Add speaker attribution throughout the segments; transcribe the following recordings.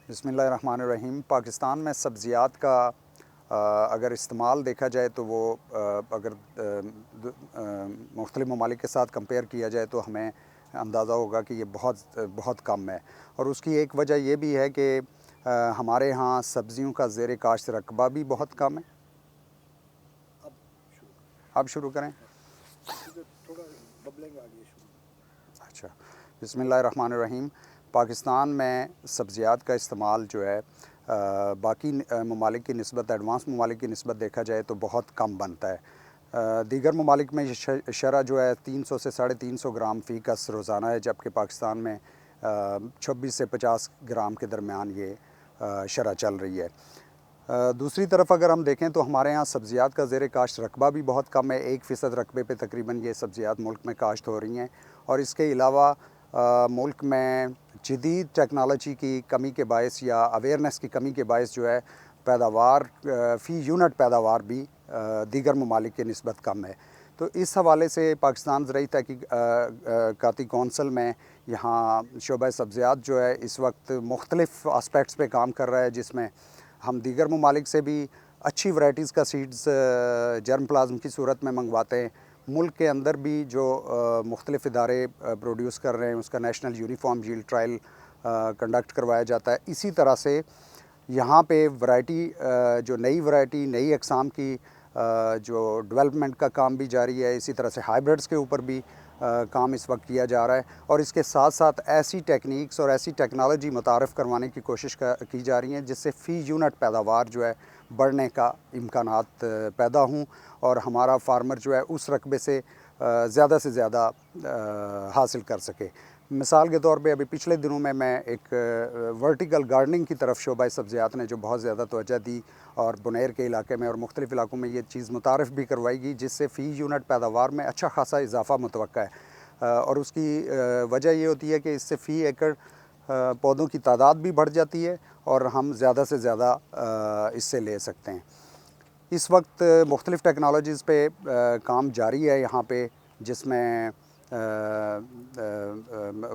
Speaker 1: بسم اللہ الرحمن الرحیم۔ پاکستان میں سبزیات کا اگر استعمال دیکھا جائے تو وہ اگر مختلف ممالک کے ساتھ کمپیئر کیا جائے تو ہمیں اندازہ ہوگا کہ یہ بہت کم ہے، اور اس کی ایک وجہ یہ بھی ہے کہ ہمارے ہاں سبزیوں کا زیر کاشت رقبہ بھی بہت کم ہے۔ اب شروع کریں؟ اچھا، بسم اللہ الرحمن الرحیم۔ پاکستان میں سبزیات کا استعمال جو ہے باقی ممالک کی نسبت، ایڈوانس ممالک کی نسبت دیکھا جائے تو بہت کم بنتا ہے۔ دیگر ممالک میں شرح جو ہے 300 سے 350 گرام فی کس روزانہ ہے، جبکہ پاکستان میں 26 سے 50 گرام کے درمیان یہ شرح چل رہی ہے۔ دوسری طرف اگر ہم دیکھیں تو ہمارے ہاں سبزیات کا زیر کاشت رقبہ بھی بہت کم ہے، 1% رقبے پہ تقریباً یہ سبزیات ملک میں کاشت ہو رہی ہیں، اور اس کے علاوہ ملک میں جدید ٹیکنالوجی کی کمی کے باعث یا اویئرنیس کی کمی کے باعث جو ہے پیداوار فی یونٹ پیداوار بھی دیگر ممالک کے نسبت کم ہے۔ تو اس حوالے سے پاکستان زرعی تحقیقاتی کونسل میں یہاں شعبہ سبزیات جو ہے اس وقت مختلف آسپیکٹس پہ کام کر رہا ہے، جس میں ہم دیگر ممالک سے بھی اچھی ورائٹیز کا سیڈز جرم پلازم کی صورت میں منگواتے ہیں۔ ملک کے اندر بھی جو مختلف ادارے پروڈیوس کر رہے ہیں اس کا national uniform yield trial conduct کروایا جاتا ہے۔ اسی طرح سے یہاں پہ ورائٹی جو نئی ورائٹی، نئی اقسام کی جو ڈیولپمنٹ کا کام بھی جاری ہے، اسی طرح سے ہائیبرڈز کے اوپر بھی کام اس وقت کیا جا رہا ہے، اور اس کے ساتھ ساتھ ایسی ٹیکنیکس اور ایسی ٹیکنالوجی متعارف کروانے کی کوشش کی جا رہی ہیں جس سے فی یونٹ پیداوار جو ہے بڑھنے کا امکانات پیدا ہوں، اور ہمارا فارمر جو ہے اس رقبے سے زیادہ حاصل کر سکے۔ مثال کے طور پہ ابھی پچھلے دنوں میں ایک ورٹیکل گارڈننگ کی طرف شعبہ سبزیات نے جو بہت زیادہ توجہ دی، اور بنیر کے علاقے میں اور مختلف علاقوں میں یہ چیز متعارف بھی کروائی گئی، جس سے فی یونٹ پیداوار میں اچھا خاصا اضافہ متوقع ہے، اور اس کی وجہ یہ ہوتی ہے کہ اس سے فی ایکڑ پودوں کی تعداد بھی بڑھ جاتی ہے اور ہم زیادہ سے زیادہ اس سے لے سکتے ہیں۔ اس وقت مختلف ٹیکنالوجیز پہ کام جاری ہے یہاں پہ، جس میں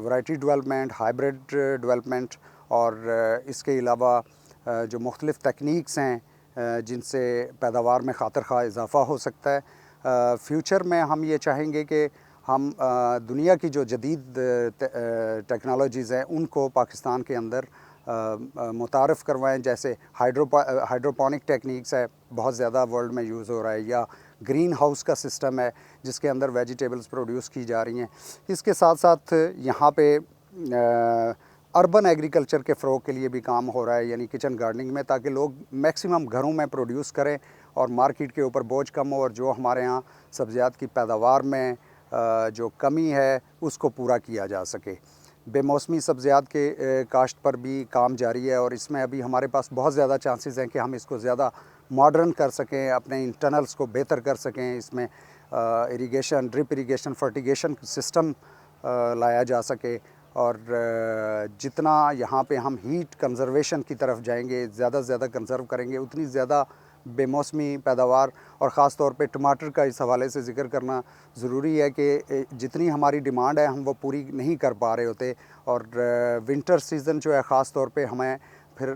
Speaker 1: ورائٹی ڈیولپمنٹ، ہائیبرڈ ڈیولپمنٹ، اور اس کے علاوہ جو مختلف تکنیکس ہیں جن سے پیداوار میں خاطر خواہ اضافہ ہو سکتا ہے۔ فیوچر میں ہم یہ چاہیں گے کہ ہم دنیا کی جو جدید ٹیکنالوجیز ہیں ان کو پاکستان کے اندر متعارف کروائیں، جیسے ہائیڈروپونک ٹیکنیکس ہے، بہت زیادہ ورلڈ میں یوز ہو رہا ہے، یا گرین ہاؤس کا سسٹم ہے جس کے اندر ویجیٹیبلز پروڈیوس کی جا رہی ہیں۔ اس کے ساتھ ساتھ یہاں پہ اربن ایگریکلچر کے فروغ کے لیے بھی کام ہو رہا ہے، یعنی کچن گارڈننگ میں، تاکہ لوگ میکسیمم گھروں میں پروڈیوس کریں اور مارکیٹ کے اوپر بوجھ کم ہو، اور جو ہمارے ہاں سبزیات کی پیداوار میں جو کمی ہے اس کو پورا کیا جا سکے۔ بے موسمی سبزیات کے کاشت پر بھی کام جاری ہے، اور اس میں ابھی ہمارے پاس بہت زیادہ چانسز ہیں کہ ہم اس کو زیادہ ماڈرن کر سکیں، اپنے انٹرنلز کو بہتر کر سکیں، اس میں اریگیشن، ڈرپ اریگیشن، فرٹیگیشن سسٹم لایا جا سکے، اور جتنا یہاں پہ ہم ہیٹ کنزرویشن کی طرف جائیں گے، زیادہ سے زیادہ کنزرو کریں گے، اتنی زیادہ بے موسمی پیداوار، اور خاص طور پہ ٹماٹر کا اس حوالے سے ذکر کرنا ضروری ہے کہ جتنی ہماری ڈیمانڈ ہے ہم وہ پوری نہیں کر پا رہے ہوتے، اور ونٹر سیزن جو ہے خاص طور پہ ہمیں پھر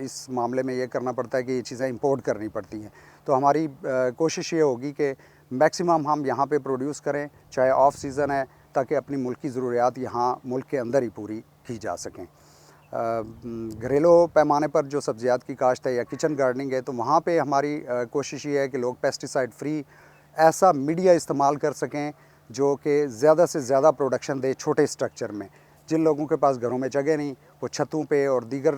Speaker 1: اس معاملے میں یہ کرنا پڑتا ہے کہ یہ چیزیں امپورٹ کرنی پڑتی ہیں۔ تو ہماری کوشش یہ ہوگی کہ میکسیمم ہم یہاں پہ پروڈیوس کریں، چاہے آف سیزن ہے، تاکہ اپنی ملکی ضروریات یہاں ملک کے اندر ہی پوری کی جا سکیں۔ گھریلو پیمانے پر جو سبزیات کی کاشت ہے یا کچن گارڈننگ ہے، تو وہاں پہ ہماری کوشش یہ ہے کہ لوگ پیسٹیسائڈ فری ایسا میڈیا استعمال کر سکیں جو کہ زیادہ سے زیادہ پروڈکشن دے چھوٹے سٹرکچر میں۔ جن لوگوں کے پاس گھروں میں جگہ نہیں، وہ چھتوں پہ اور دیگر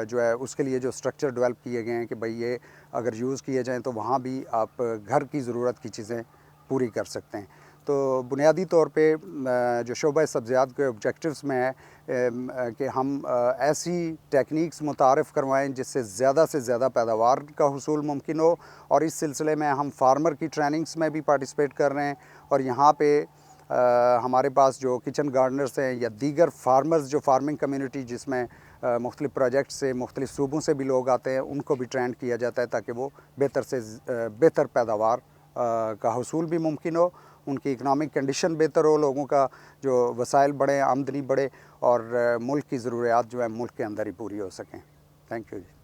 Speaker 1: جو ہے اس کے لیے جو سٹرکچر ڈیولپ کیے گئے ہیں کہ بھئی یہ اگر یوز کیے جائیں تو وہاں بھی آپ گھر کی ضرورت کی چیزیں پوری کر سکتے ہیں۔ تو بنیادی طور پہ جو شعبہ سبزیات کے آبجیکٹیوز میں ہے کہ ہم ایسی ٹیکنیکس متعارف کروائیں جس سے زیادہ پیداوار کا حصول ممکن ہو، اور اس سلسلے میں ہم فارمر کی ٹریننگز میں بھی پارٹیسپیٹ کر رہے ہیں، اور یہاں پہ ہمارے پاس جو کچن گارڈنرز ہیں یا دیگر فارمرز جو فارمنگ کمیونٹی جس میں مختلف پروجیکٹ سے مختلف صوبوں سے بھی لوگ آتے ہیں، ان کو بھی ٹرینڈ کیا جاتا ہے تاکہ وہ بہتر سے بہتر پیداوار کا حصول بھی ممکن ہو، ان کی اکنامک کنڈیشن بہتر ہو، لوگوں کا جو وسائل بڑھیں، آمدنی بڑھے اور ملک کی ضروریات جو ہے ملک کے اندر ہی پوری ہو سکیں. Thank you G.